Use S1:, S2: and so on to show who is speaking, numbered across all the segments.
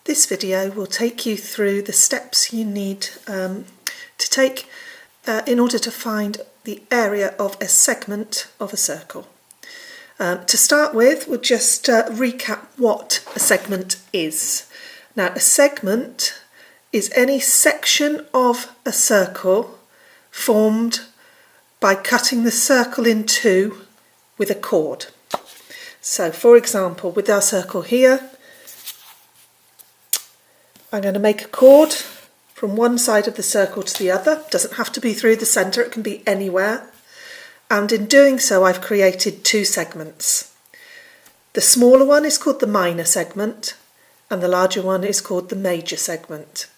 S1: This video will take you through the steps you need to take in order to find the area of a segment of a circle. To start with, we'll just recap what a segment is. Now, a segment is any section of a circle formed by cutting the circle in two with a chord. So, for example, with our circle here, I'm going to make a chord from one side of the circle to the other. It doesn't have to be through the centre, it can be anywhere. And in doing so, I've created two segments. The smaller one is called the minor segment, and the larger one is called the major segment.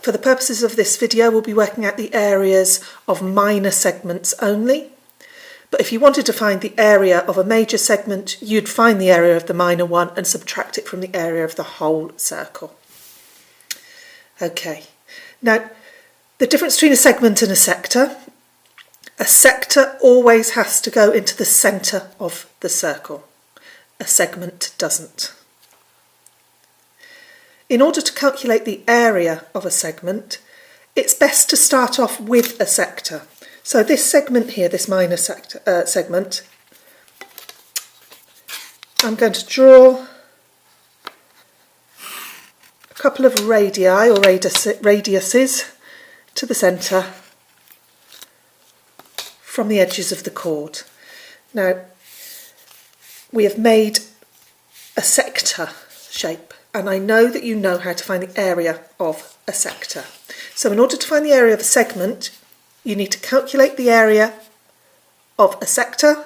S1: For the purposes of this video, we'll be working out the areas of minor segments only. But if you wanted to find the area of a major segment, you'd find the area of the minor one and subtract it from the area of the whole circle. Okay, now the difference between a segment and a sector always has to go into the centre of the circle. A segment doesn't. In order to calculate the area of a segment, it's best to start off with a sector. So this segment here, this minor segment, I'm going to draw a couple of radii or radiuses to the centre from the edges of the chord. Now, we have made a sector shape, and I know that you know how to find the area of a sector. So in order to find the area of a segment, you need to calculate the area of a sector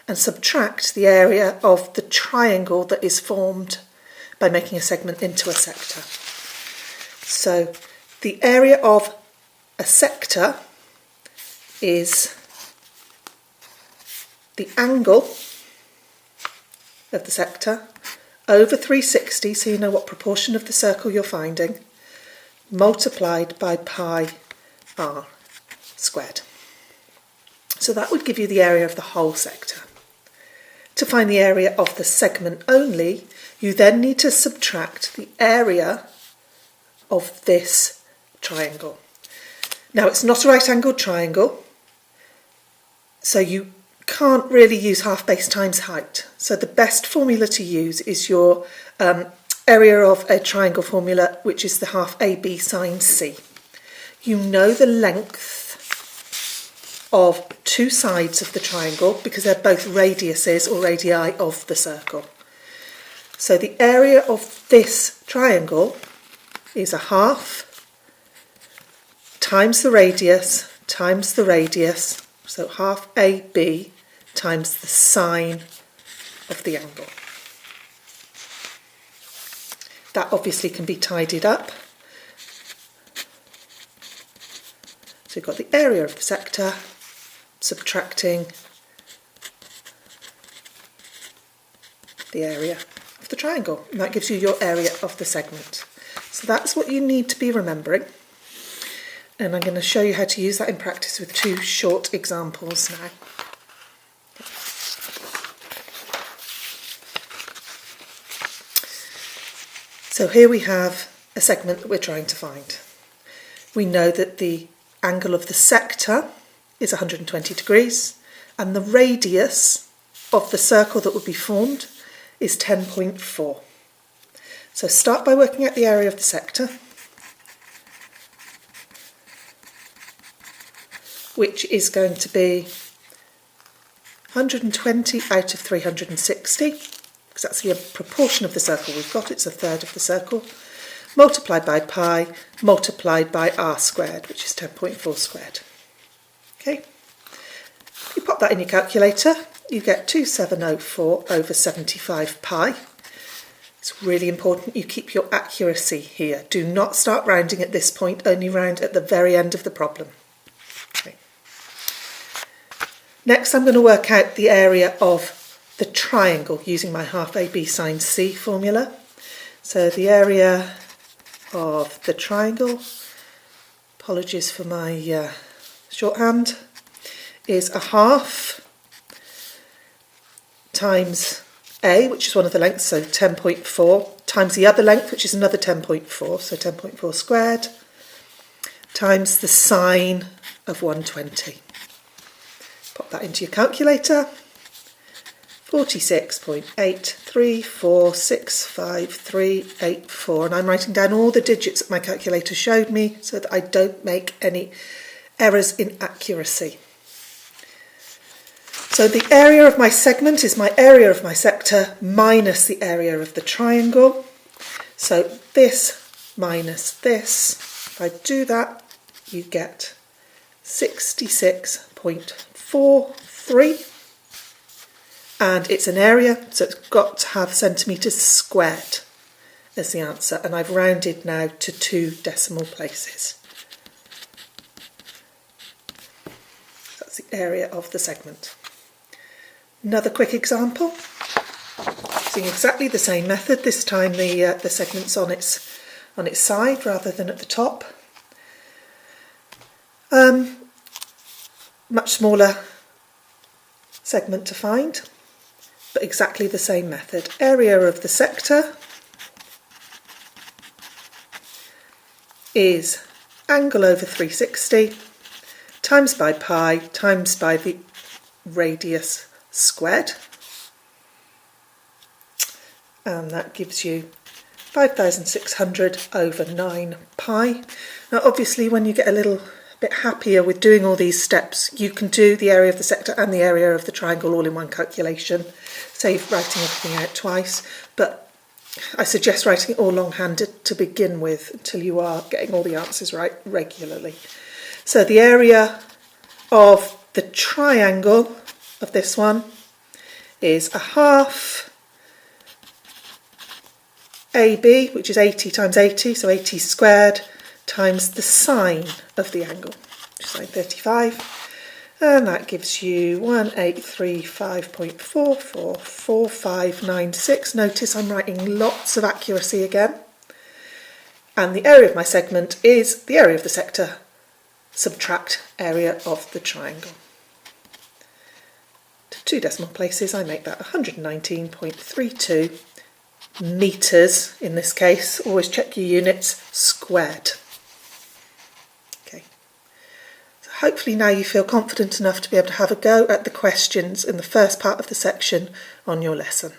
S1: and subtract the area of the triangle that is formed by making a segment into a sector. So the area of a sector is the angle of the sector over 360, so you know what proportion of the circle you're finding, multiplied by pi r squared. So that would give you the area of the whole sector. To find the area of the segment only, you then need to subtract the area of this triangle. Now, it's not a right-angled triangle, so you can't really use half base times height. So the best formula to use is your area of a triangle formula, which is the half AB sine C. You know the length of two sides of the triangle because they're both radiuses or radii of the circle. So the area of this triangle is a half times the radius, so half AB times the sine of the angle. That obviously can be tidied up. So you've got the area of the sector subtracting the area of the triangle, and that gives you your area of the segment. So that's what you need to be remembering, and I'm going to show you how to use that in practice with two short examples now. So here we have a segment that we're trying to find. We know that the angle of the sector is 120 degrees, and the radius of the circle that would be formed is 10.4. So start by working out the area of the sector, which is going to be 120 out of 360, because that's the proportion of the circle we've got, it's a third of the circle, multiplied by pi, multiplied by r squared, which is 10.4 squared. Okay, you pop that in your calculator, you get 2704 over 75 pi. It's really important you keep your accuracy here. Do not start rounding at this point, only round at the very end of the problem. Okay. Next, I'm going to work out the area of the triangle using my half AB sine C formula. So the area of the triangle, apologies for my shorthand, is a half times A, which is one of the lengths, so 10.4 times the other length, which is another 10.4, so 10.4 squared, times the sine of 120. Pop that into your calculator. 46.83465,384, and I'm writing down all the digits that my calculator showed me so that I don't make any errors in accuracy. So the area of my segment is my area of my sector minus the area of the triangle. So this minus this, if I do that, you get 66.43. And it's an area, so it's got to have centimetres squared as the answer. And I've rounded now to 2 decimal places. That's the area of the segment. Another quick example. Using exactly the same method. This time the segment's on its side rather than at the top. Much smaller segment to find, but exactly the same method. Area of the sector is angle over 360 times by pi times by the radius squared, and that gives you 5,600 over 9 pi. Now obviously when you get a little bit happier with doing all these steps, you can do the area of the sector and the area of the triangle all in one calculation, save writing everything out twice, but I suggest writing it all long-handed to begin with until you are getting all the answers right regularly. So the area of the triangle of this one is a half AB, which is 80 times 80, so 80 squared, times the sine of the angle, which is sine 35, and that gives you 1835.444596. Notice I'm writing lots of accuracy again. And the area of my segment is the area of the sector, subtract area of the triangle. To 2 decimal places, I make that 119.32 metres, in this case, always check your units, squared. Okay, so hopefully now you feel confident enough to be able to have a go at the questions in the first part of the section on your lesson.